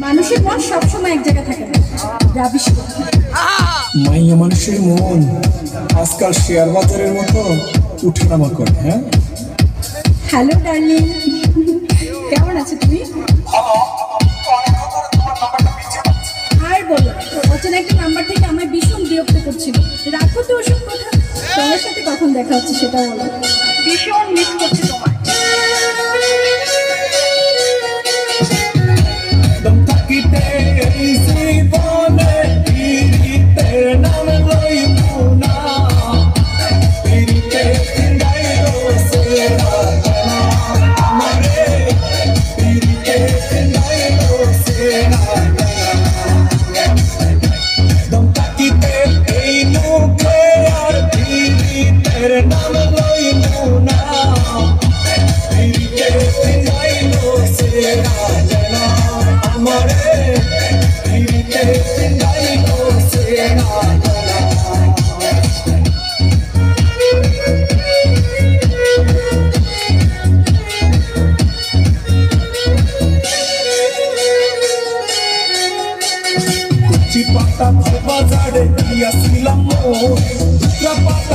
মানুষের মন সবসময় এক জায়গায় থাকে না, রাবিশ। মাইয়া মানুষের মন আজকাল শেয়ার বাজারের মতো উঠানামা করে। হ্যাঁ, হ্যালো ডার্লিং, কেমন আছো তুমি? আর বলো, অচেনা একটা নাম্বার থেকে আমায় ভীষণ বিরক্ত করছিল। রাখো তো ওসব কথা, তোমার সাথে কখন দেখা হচ্ছে সেটা বলো। ভীষণ মিস করছি তোমায়। দম থাকিতে এই জীবনে পীড়িতের নাম লইবো না, পীড়িতে ফিরাইলো সেরা জানা আমারে, পীড়িতে ফিরাইলো সেরা জানা। দম থাকিতে এই মুখে আর পীড়িতের নাম লইবো না, পীড়িতে ফিরাইলো সেরা জানা আমারে, পীড়িতে ফিরাইলো সেরা জানা। কুচি পাতা বাজারে দিয়াছিলাম মোর, পাতা